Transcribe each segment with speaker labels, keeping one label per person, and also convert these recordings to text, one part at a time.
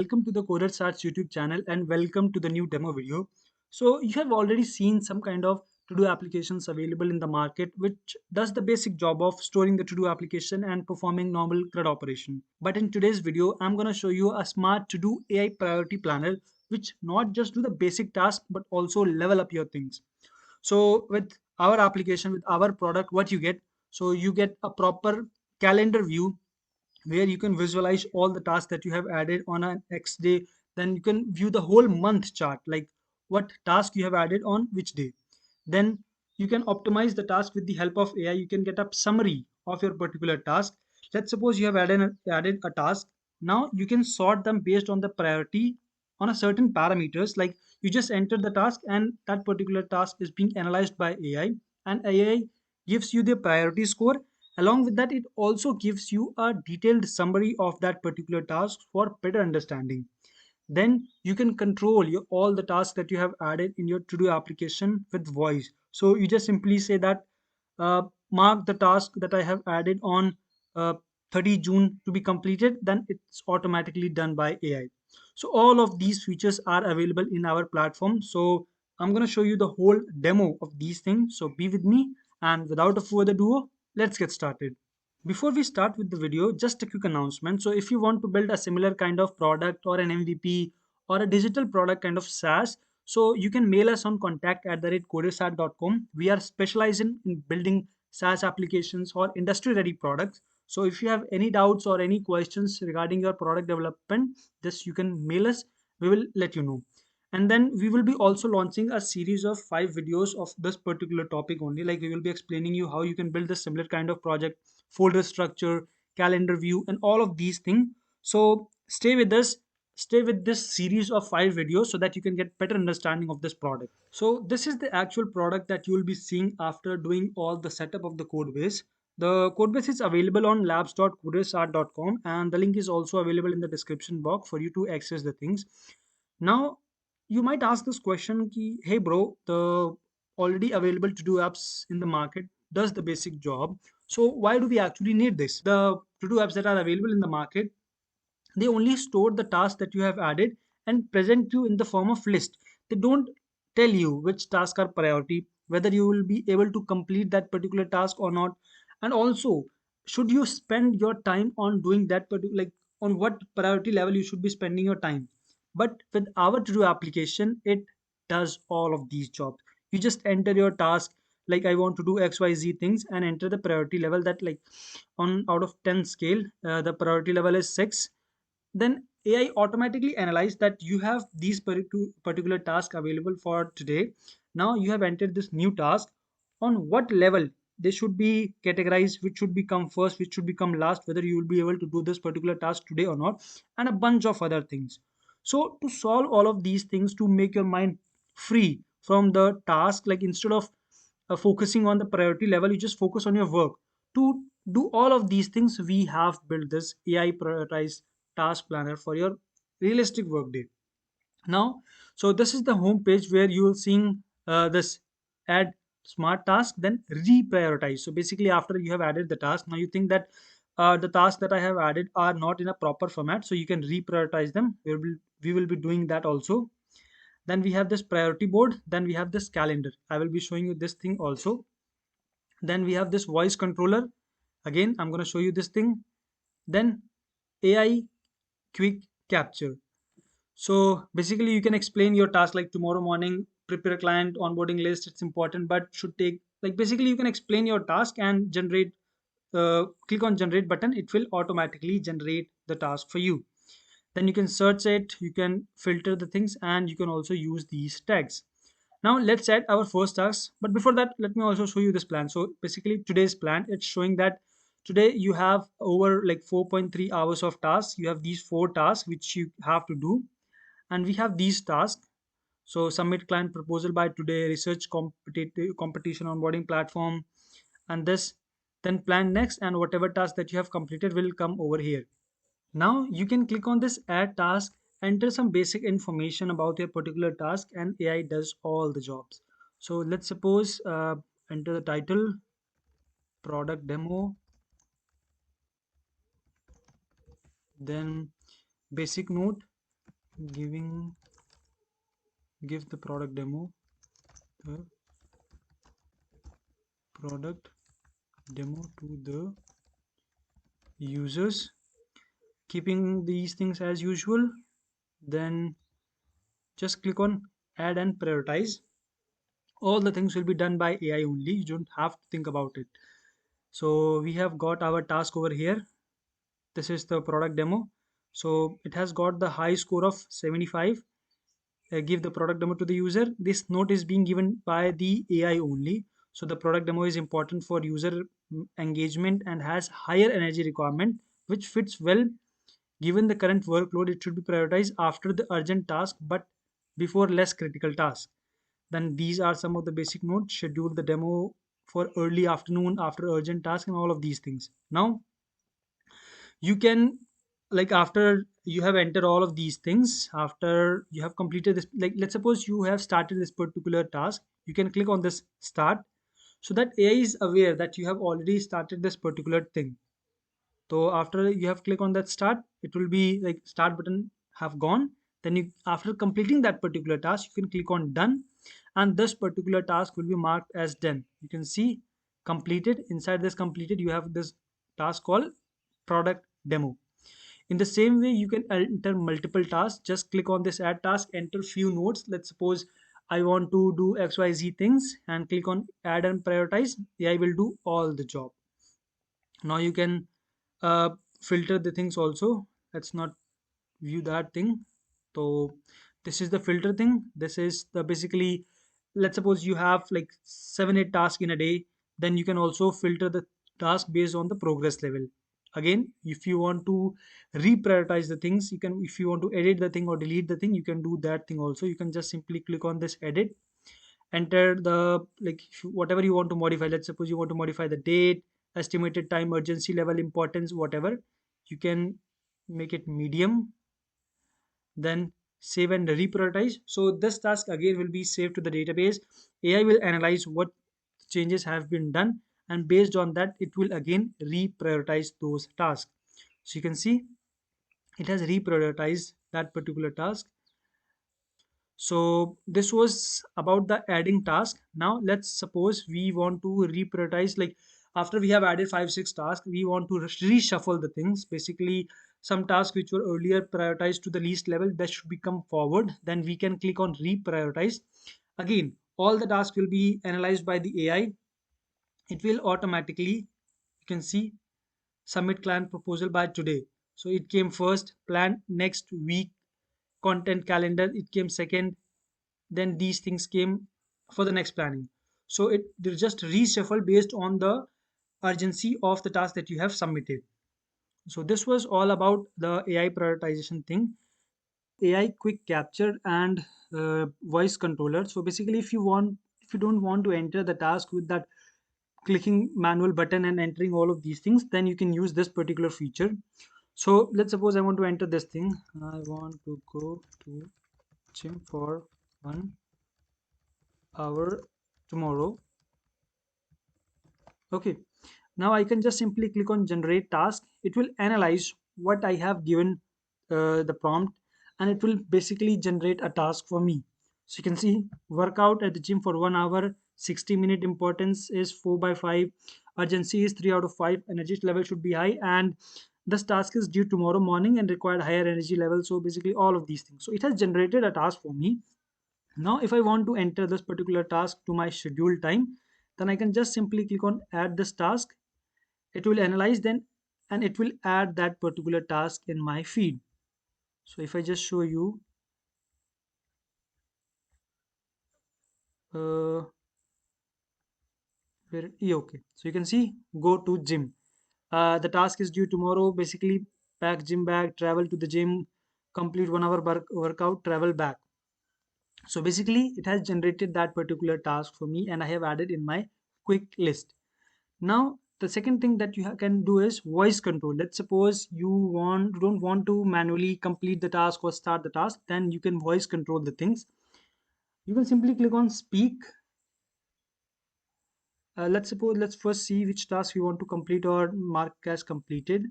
Speaker 1: Welcome to the Codersarts YouTube channel and welcome to the new demo video. So you have already seen some kind of to-do applications available in the market which does the basic job of storing the to-do application and performing normal CRUD operation. But in today's video, I'm going to show you a smart to-do AI priority planner which not just do the basic task but also level up your things. So with our application, with our product, what you get? So you get a proper calendar view where you can visualize all the tasks that you have added on an X day. Then you can view the whole month chart, like what task you have added on which day. Then you can optimize the task with the help of AI. You can get a summary of your particular task. Let's suppose you have added a task. Now you can sort them based on the priority on a certain parameters. Like you just enter the task and that particular task is being analyzed by AI, and AI gives you the priority score. Along with that, it also gives you a detailed summary of that particular task for better understanding. Then you can control all the tasks that you have added in your to-do application with voice. So you just simply say that mark the task that I have added on 30 June to be completed, then it's automatically done by AI. So all of these features are available in our platform. So I'm going to show you the whole demo of these things. So be with me, and without a further ado, let's get started. Before we start with the video, just a quick announcement. So if you want to build a similar kind of product or an MVP or a digital product kind of SaaS, so you can mail us on contact@codersart.com. We are specializing in building SaaS applications or industry ready products. So if you have any doubts or any questions regarding your product development, just you can mail us. We will let you know. And then we will be also launching a series of 5 videos of this particular topic only. Like we will be explaining you how you can build a similar kind of project, folder structure, calendar view, and all of these things. So stay with us, stay with this series of 5 videos so that you can get better understanding of this product. So this is the actual product that you will be seeing after doing all the setup of the code base. The code base is available on labs.codersart.com, and the link is also available in the description box for you to access the things. Now you might ask this question ki, hey bro, the already available to do apps in the market does the basic job, so why do we actually need this? The to do apps that are available in the market, they only store the task that you have added and present you in the form of list. They don't tell you which tasks are priority, whether you will be able to complete that particular task or not, and also should you spend your time on doing that particular, like on what priority level you should be spending your time. But with our to do application, it does all of these jobs. You just enter your task, like I want to do xyz things, and enter the priority level that, like, on out of 10 scale, the priority level is 6. Then AI automatically analyze that you have these particular task available for today. Now you have entered this new task, on what level they should be categorized, which should become first, which should become last, whether you will be able to do this particular task today or not, and a bunch of other things. So to solve all of these things, to make your mind free from the task, like instead of focusing on the priority level, you just focus on your work. To do all of these things, we have built this AI prioritized task planner for your realistic workday. Now, so this is the home page where you will seeing this add smart task, then reprioritize. So basically, after you have added the task, now you think that the tasks that I have added are not in a proper format, so you can reprioritize them. We will be doing that also. Then we have this priority board, then we have this calendar. I will be showing you this thing also. Then we have this voice controller. Again, I'm going to show you this thing. Then AI quick capture. So basically, you can explain your task like tomorrow morning, prepare a client onboarding list. It's important, but should take, like, basically you can explain your task and generate. Click on generate button. It will automatically generate the task for you. Then you can search it. You can filter the things, and you can also use these tags. Now let's add our first task. But before that, let me also show you this plan. So basically, today's plan, it's showing that today you have over like 4.3 hours of tasks. You have these 4 tasks which you have to do, and we have these tasks. So submit client proposal by today, research competition onboarding platform, and this. Then plan next, and whatever task that you have completed will come over here. Now you can click on this add task, enter some basic information about your particular task, and AI does all the jobs. So let's suppose enter the title, product demo, then basic note. giving give the the product demo to the users, keeping these things as usual. Then just click on add and prioritize. All the things will be done by AI only, you don't have to think about it. So we have got our task over here. This is the product demo. So it has got the high score of 75. Give the product demo to the user. This note is being given by the AI only. So the product demo is important for user engagement and has higher energy requirement, which fits well given the current workload. It should be prioritized after the urgent task but before less critical task. Then these are some of the basic notes. Schedule the demo for early afternoon after urgent task and all of these things. Now you can, like, after you have entered all of these things, after you have completed this, like let's suppose you have started this particular task, you can click on this start, so that AI is aware that you have already started this particular thing. So after you have clicked on that start, it will be like start button have gone. Then you, after completing that particular task, you can click on done, and this particular task will be marked as done. You can see completed. Inside this completed, you have this task called product demo. In the same way, you can enter multiple tasks. Just click on this add task, enter few nodes. Let's suppose I want to do XYZ things and click on add and prioritize. AI will do all the job. Now you can uh, filter the things also. Let's not view that thing. So this is the filter thing. This is the basically, let's suppose you have like 7 8 tasks in a day, then you can also filter the task based on the progress level. Again, if you want to reprioritize the things, you can, if you want to edit the thing or delete the thing, you can do that thing also. You can just simply click on this edit, enter the, like, whatever you want to modify. Let's suppose you want to modify the date, estimated time, urgency level, importance, whatever. You can make it medium, then save and reprioritize. So this task again will be saved to the database. AI will analyze what changes have been done, and based on that it will again reprioritize those tasks. So you can see it has reprioritized that particular task. So this was about the adding task. Now let's suppose we want to reprioritize, like after we have added 5 6 tasks, we want to reshuffle the things. Basically, some tasks which were earlier prioritized to the least level, that should become forward. Then we can click on reprioritize. Again, all the tasks will be analyzed by the AI. It will automatically, you can see, submit client proposal by today. So it came first, plan next week, content calendar, it came second, then these things came for the next planning. So it will just reshuffle based on the urgency of the task that you have submitted. So this was all about the AI prioritization thing. AI quick capture and voice controller. So basically, if you don't want to enter the task with that clicking manual button and entering all of these things, then you can use this particular feature. So let's suppose I want to enter this thing. I want to go to gym for 1 hour tomorrow. Okay, now I can just simply click on generate task. It will analyze what I have given the prompt, and it will basically generate a task for me. So you can see workout at the gym for 1 hour, 60-minute, importance is 4 by 5, urgency is 3 out of 5, energy level should be high, and this task is due tomorrow morning and required higher energy level. So basically all of these things. So it has generated a task for me. Now, if I want to enter this particular task to my scheduled time, then I can just simply click on add this task. It will analyze then, and it will add that particular task in my feed. So if I just show you, uh, where, yeah, okay. So you can see, go to gym. The task is due tomorrow. Basically, pack gym bag, travel to the gym, complete 1 hour workout, travel back. So basically, it has generated that particular task for me, and I have added in my quick list. Now, the second thing that you can do is voice control. Let's suppose you don't want to manually complete the task or start the task, then you can voice control the things. You can simply click on speak. Let's first see which task we want to complete or mark as completed.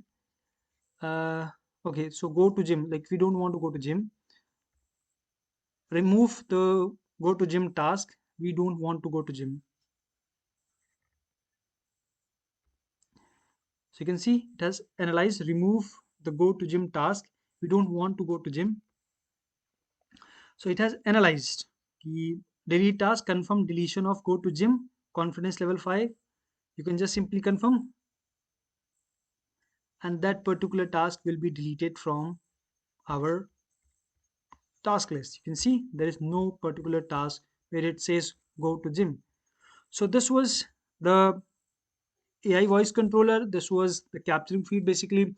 Speaker 1: Uh, okay, so go to gym. Like we don't want to go to gym. remove the go to gym task. We don't want to go to gym. So you can see it has analyzed, remove the go to gym task. We don't want to go to gym. So it has analyzed the delete task, confirm deletion of go to gym, confidence level 5. You can just simply confirm, and that particular task will be deleted from our task list. You can see there is no particular task where it says go to gym. So this was the AI voice controller. This was the capturing feed. Basically,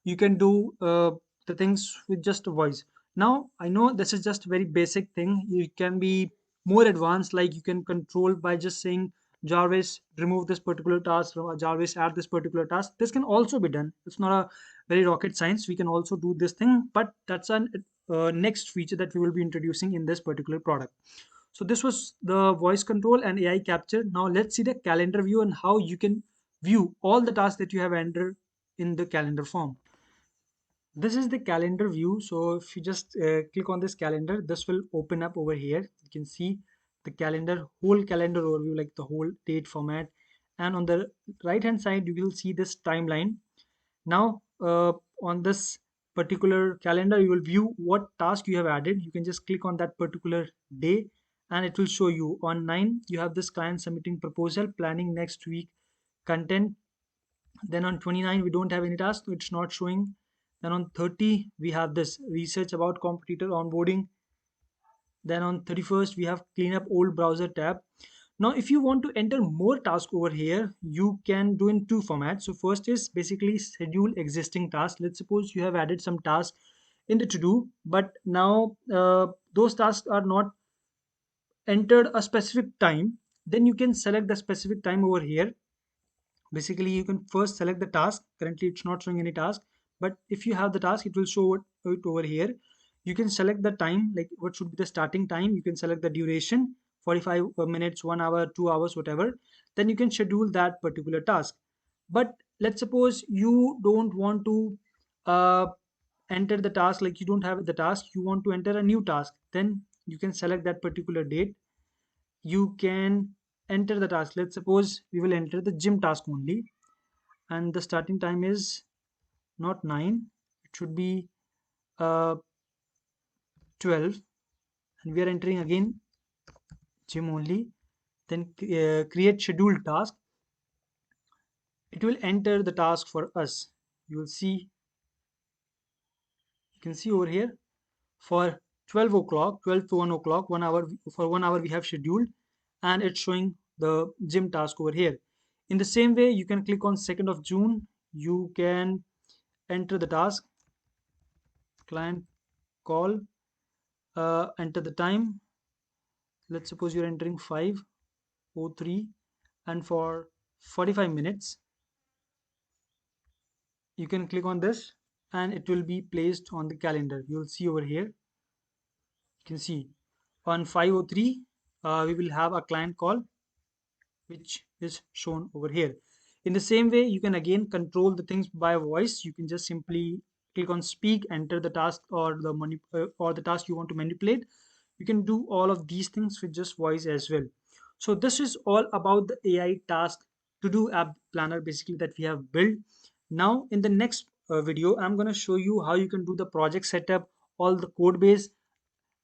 Speaker 1: you can do the things with just a voice. Now, I know this is just a very basic thing. You can be more advanced, like you can control by just saying Jarvis, remove this particular task, or Jarvis, add this particular task. This can also be done. It's not a very rocket science. We can also do this thing, but that's an next feature that we will be introducing in this particular product. So this was the voice control and AI capture. Now let's see the calendar view and how you can view all the tasks that you have entered in the calendar form. This is the calendar view. So if you just click on this calendar, this will open up over here. You can see the calendar, whole calendar overview, like the whole date format. And on the right hand side, you will see this timeline. Now, on this particular calendar, you will view what task you have added. You can just click on that particular day and it will show you on 9, you have this client submitting proposal, planning next week content. Then on 29, we don't have any task, so it's not showing. Then on 30, we have this research about competitor onboarding. Then on 31st, we have clean up old browser tab. Now, if you want to enter more tasks over here, you can do in two formats. So first is basically schedule existing tasks. Let's suppose you have added some tasks in the to do, but now those tasks are not entered a specific time. Then you can select the specific time over here. Basically, you can first select the task. Currently it's not showing any task, but if you have the task, it will show it over here. You can select the time, like what should be the starting time. You can select the duration, 45 minutes, 1 hour, 2 hours, whatever. Then you can schedule that particular task. But let's suppose you don't want to uh, enter the task, like you don't have the task, you want to enter a new task. Then you can select that particular date. You can enter the task. Let's suppose we will enter the gym task only, and the starting time is not 9, it should be 12, and we are entering again gym only. Then create scheduled task. It will enter the task for us. You will see, you can see over here for 12 o'clock, 12 to 1 o'clock, 1 hour. For 1 hour we have scheduled, and it's showing the gym task over here. In the same way, you can click on 2nd of June. You can enter the task, client call, enter the time. Let's suppose you're entering 5:03, and for 45 minutes you can click on this and it will be placed on the calendar. You'll see over here, you can see on 5:03 we will have a client call, which is shown over here. In the same way, you can again control the things by voice. You can just simply click on speak, enter the task or or the task you want to manipulate. You can do all of these things with just voice as well. So this is all about the AI task to do app planner basically that we have built. Now in the next video, I'm going to show you how you can do the project setup, all the code base,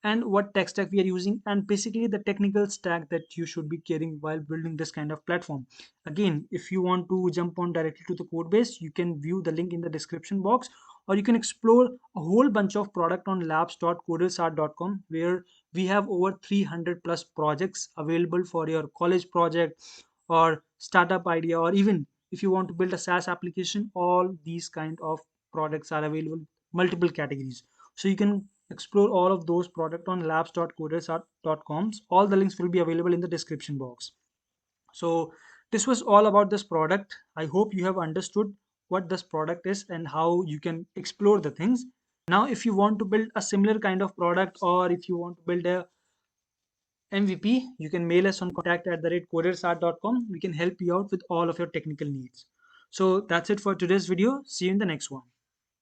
Speaker 1: and what tech stack we are using, and basically the technical stack that you should be carrying while building this kind of platform. Again, if you want to jump on directly to the code base, you can view the link in the description box, or you can explore a whole bunch of product on labs.codersart.com, where we have over 300 plus projects available for your college project or startup idea, or even if you want to build a SaaS application. All these kind of products are available, multiple categories. So you can explore all of those products on labs.codersart.com. All the links will be available in the description box. So this was all about this product. I hope you have understood what this product is and how you can explore the things. Now if you want to build a similar kind of product, or if you want to build a MVP, you can mail us on contact@codersart.com. We can help you out with all of your technical needs. So that's it for today's video. See you in the next one.